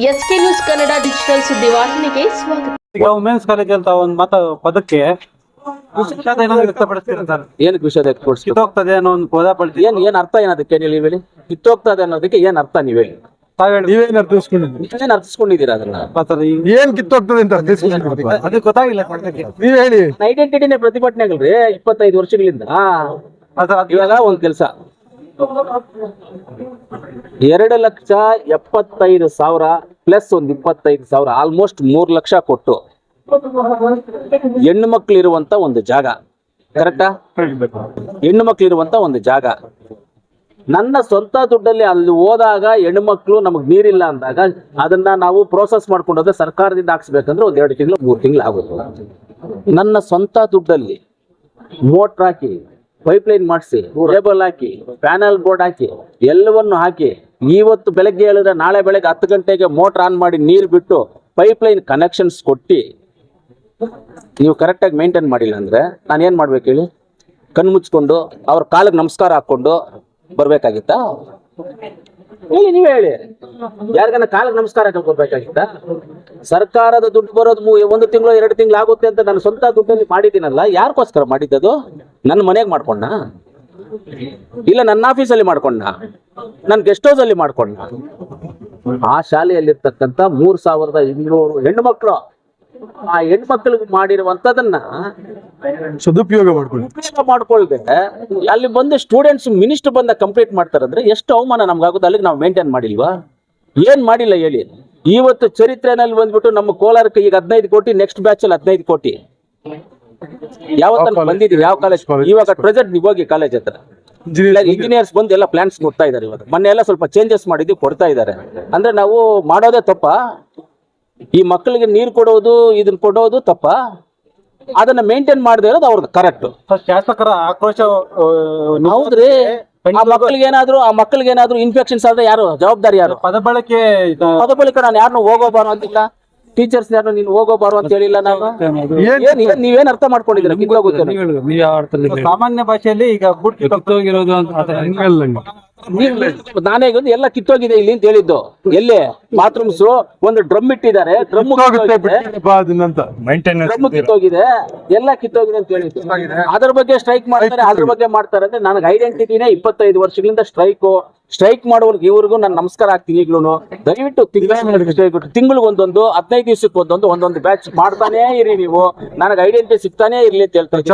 SK news Kannada digital ಸುದ್ದಿವಾಹಿನಿಗೆ ಸ್ವಾಗತ. ಈಗ women's college ಅಂತ ಒಂದು ಪದಕ್ಕೆ ವಿಷಾದ ಏನಾದ್ರು ವ್ಯಕ್ತಪಡಿಸ್ತೀರಾ ಸರ್? ಏನಕ್ಕೆ ವಿಷಯ ಕಿತ್ತೋಗ್ತದೆ ಅನ್ನೋ ಒಂದು ಪದ ಬಳಸಿ ಏನ್ ಅರ್ಥ ಏನದಕ್ಕೆ ನೀವು ಹೇಳಿ? ಕಿತ್ತೋಗ್ತದೆ ಅನ್ನೋದಕ್ಕೆ ಏನ್ ಅರ್ಥ ನೀವು ಹೇಳಿ? ನೀವೇನ್ ಅರ್ಥಿಸ್ಕೊಂಡಿದ್ದೀರಿ? ಏನ್ ಅರ್ಥಿಸ್ಕೊಂಡಿದ್ದೀರಾ ಅದನ್ನ? ಏನ್ ಕಿತ್ತೋಗ್ತದೆ ಅಂತ ಅರ್ಥಿಸ್ಕೊಂಡಿದ್ದೀರಿ? ಅದು ಗೊತ್ತಾಗಿಲ್ಲ. ನೀವ್ ಹೇಳಿ. ಐಡೆಂಟಿಟಿನೇ ಪ್ರತಿಭಟನೆ ಆಗಲ್ರಿ 25 ವರ್ಷಗಳಿಂದ. ಇವಾಗ ಒಂದ್ ಕೆಲಸ 2,75,000 ಪ್ಲಸ್ ಒಂದ್ 25,000 ಆಲ್ಮೋಸ್ಟ್ 3 ಲಕ್ಷ ಕೊಟ್ಟು ಹೆಣ್ಣು ಮಕ್ಳು ಇರುವಂತ ಒಂದು ಜಾಗ, ಕರೆಕ್ಟಾ? ಹೆಣ್ಣು ಮಕ್ಳು ಇರುವಂತ ಒಂದು ಜಾಗ ನನ್ನ ಸ್ವಂತ ದುಡ್ಡಲ್ಲಿ ಅಲ್ಲಿ ಹೋದಾಗ ಹೆಣ್ಣು ಮಕ್ಳು ನಮಗ್ ನೀರಿಲ್ಲ ಅಂದಾಗ ಅದನ್ನ ನಾವು ಪ್ರೋಸೆಸ್ ಮಾಡ್ಕೊಂಡೋದ್ರೆ ಸರ್ಕಾರದಿಂದ ಹಾಕ್ಸ್ಬೇಕಂದ್ರೆ ಒಂದ್ 2 ತಿಂಗಳು 3 ತಿಂಗಳು ಆಗುತ್ತೆ. ನನ್ನ ಸ್ವಂತ ದುಡ್ಡಲ್ಲಿ ಮೋಟ್ರ್ ಹಾಕಿ, ಪೈಪ್ ಲೈನ್ ಮಾಡಿಸಿ, ಕೇಬಲ್ ಹಾಕಿ, ಪ್ಯಾನಲ್ ಬೋರ್ಡ್ ಹಾಕಿ, ಎಲ್ಲವನ್ನು ಹಾಕಿ, ಇವತ್ತು ಬೆಳಗ್ಗೆ ಹೇಳಿದ್ರೆ ನಾಳೆ ಬೆಳಗ್ಗೆ 10 ಗಂಟೆಗೆ ಮೋಟ್ರ್ ಆನ್ ಮಾಡಿ ನೀರು ಬಿಟ್ಟು ಪೈಪ್ ಲೈನ್ ಕನೆಕ್ಷನ್ಸ್ ಕೊಟ್ಟು ನೀವು ಕರೆಕ್ಟಾಗಿ ಮೇಂಟೈನ್ ಮಾಡಿಲ್ಲ ಅಂದ್ರೆ ನಾನು ಏನ್ ಮಾಡ್ಬೇಕು ಹೇಳಿ? ಕಣ್ಣು ಮುಚ್ಕೊಂಡು ಅವ್ರ ಕಾಲಿಗೆ ನಮಸ್ಕಾರ ಹಾಕೊಂಡು ಬರ್ಬೇಕಾಗಿತ್ತಾ? ಹೇಳಿ, ನೀವೇ ಹೇಳಿ. ಯಾರಿಗಾನ ಕಾಲಿಗೆ ನಮಸ್ಕಾರ ಹಾಕಿ ಬರ್ಬೇಕಾಗಿತ್ತಾ? ಸರ್ಕಾರದ ದುಡ್ಡು ಬರೋದು 1 ತಿಂಗಳು 2 ತಿಂಗಳು ಆಗುತ್ತೆ ಅಂತ ನಾನು ಸ್ವಂತ ದುಡ್ಡಲ್ಲಿ ಮಾಡಿದ್ದೀನಲ್ಲ, ಯಾರಿಗೋಸ್ಕರ ಮಾಡಿದ್ದದು? ನನ್ನ ಮನೆಗೆ ಮಾಡ್ಕೊಂಡ, ಇಲ್ಲ ನನ್ನ ಆಫೀಸಲ್ಲಿ ಮಾಡ್ಕೊಂಡ, ನನ್ನ ಗೆಸ್ಟ್ ಹೌಸ್ ಅಲ್ಲಿ ಮಾಡ್ಕೊಂಡ? ಆ ಶಾಲೆಯಲ್ಲಿರ್ತಕ್ಕಂಥ 3,200 ಹೆಣ್ಣು ಮಕ್ಕಳು, ಆ ಹೆಣ್ಮಕ್ಳಿಗೆ ಮಾಡಿರುವಂತದನ್ನ ಸದುಪಯೋಗ ಮಾಡ್ಕೊಳ್ದೆ ಅಲ್ಲಿ ಬಂದು ಸ್ಟೂಡೆಂಟ್ಸ್ ಮಿನಿಸ್ಟರ್ ಬಂದ ಕಂಪ್ಲೀಟ್ ಮಾಡ್ತಾರಂದ್ರೆ ಎಷ್ಟು ಅವಮಾನ ನಮ್ಗಾಗುತ್ತೆ. ಅಲ್ಲಿಗೆ ನಾವು ಮೇಂಟೈನ್ ಮಾಡಿಲ್ವಾ? ಏನ್ ಮಾಡಿಲ್ಲ ಹೇಳಿ? ಇವತ್ತು ಚರಿತ್ರೆನಲ್ಲಿ ಬಂದ್ಬಿಟ್ಟು ನಮ್ಮ ಕೋಲಾರಕ್ಕೆ ಈಗ 15 ಕೋಟಿ, ನೆಕ್ಸ್ಟ್ ಬ್ಯಾಚ್ ಅಲ್ಲಿ 15 ಕೋಟಿ ಯಾವತ್ತ ಬಂದಿದೀವಿ. ಯಾವ ಕಾಲೇಜ್? ಇವಾಗ ಪ್ರೆಸೆಂಟ್ ನೀವು ಹೋಗಿ ಕಾಲೇಜ್ ಹತ್ರ ಇಂಜಿನಿಯರ್ಸ್ ಬಂದು ಎಲ್ಲ ಪ್ಲಾನ್ಸ್ ಕೊಡ್ತಾ ಇದಾರೆ. ಇವಾಗ ಮೊನ್ನೆ ಎಲ್ಲ ಸ್ವಲ್ಪ ಚೇಂಜಸ್ ಮಾಡಿದ್ವಿ, ಕೊಡ್ತಾ ಇದಾರೆ. ಅಂದ್ರೆ ನಾವು ಮಾಡೋದೇ ತಪ್ಪ? ಈ ಮಕ್ಕಳಿಗೆ ನೀರು ಕೊಡೋದು, ಇದನ್ನ ಕೊಡೋದು ತಪ್ಪ? ಅದನ್ನ ಮೇಂಟೈನ್ ಮಾಡದೇ ಇರೋದು ಅವ್ರದ್ದು ಕರೆಕ್ಟ್. ಶಾಸಕರ ಆಕ್ರೋಶ ಹೌದ್ರಿ. ಆ ಮಕ್ಕಳಿಗೆ ಏನಾದ್ರು ಇನ್ಫೆಕ್ಷನ್ಸ್ ಆದ್ರೆ ಯಾರು ಜವಾಬ್ದಾರಿ? ಯಾರು? ಪದ ಬಳಕೆ ನಾನು ಯಾರನ್ನು ಹೋಗೋಬಾರು ಅಂತಿಲ್ಲ, ಟೀಚರ್ಸ್ ಯಾರು ನೀನು ಹೋಗೋಬಾರು ಅಂತ ಹೇಳಿಲ್ಲ. ನಾವು ನೀವೇನ್ ಅರ್ಥ ಮಾಡ್ಕೊಂಡಿದ್ದೀರಾ? ಸಾಮಾನ್ಯ ಭಾಷೆಯಲ್ಲಿ ಈಗ ಬುಟ್ ಕಿತ್ತೋಗಿರೋದು ಅಂತ ನಾನೇ ಎಲ್ಲ ಕಿತ್ತೋಗಿದೆ ಇಲ್ಲಿ ಅಂತ ಹೇಳಿದ್ದು. ಎಲ್ಲಿ ಬಾತ್ರೂಮ್ಸ್ ಒಂದು ಡ್ರಮ್ ಇಟ್ಟಿದ್ದಾರೆ, ಡ್ರಮ್ ಕಿತ್ತೋಗಿದೆ, ಎಲ್ಲ ಕಿತ್ತೋಗಿದೆ ಅಂತ ಹೇಳಿದ್ದು. ಅದ್ರ ಬಗ್ಗೆ ಸ್ಟ್ರೈಕ್ ಮಾಡ್ತಾರೆ, ಅದ್ರ ಬಗ್ಗೆ ಮಾಡ್ತಾರೆ ಅಂದ್ರೆ ನನಗೆ ಐಡೆಂಟಿಟಿನೇ 25 ವರ್ಷಗಳಿಂದ ಸ್ಟ್ರೈಕ್ ಮಾಡೋರ್ಗೆ ಇವ್ರಿಗೂ ನಾನು ನಮಸ್ಕಾರ ಆಗ್ತೀನಿ. ಈಗ್ಲೂ ದಯವಿಟ್ಟು ತಿಂಗಳಿಗೆ ಒಂದೊಂದು 15 ದಿವಸಕ್ಕೆ ಒಂದೊಂದು ಬ್ಯಾಚ್ ಮಾಡ್ತಾನೇ ಇರಿ ನೀವು. ನನಗೆ ಐಡೆಂಟಿಟಿ ಸಿಗ್ತಾನೆ ಇರ್ಲಿ ಅಂತ ಹೇಳ್ತಾರೆ.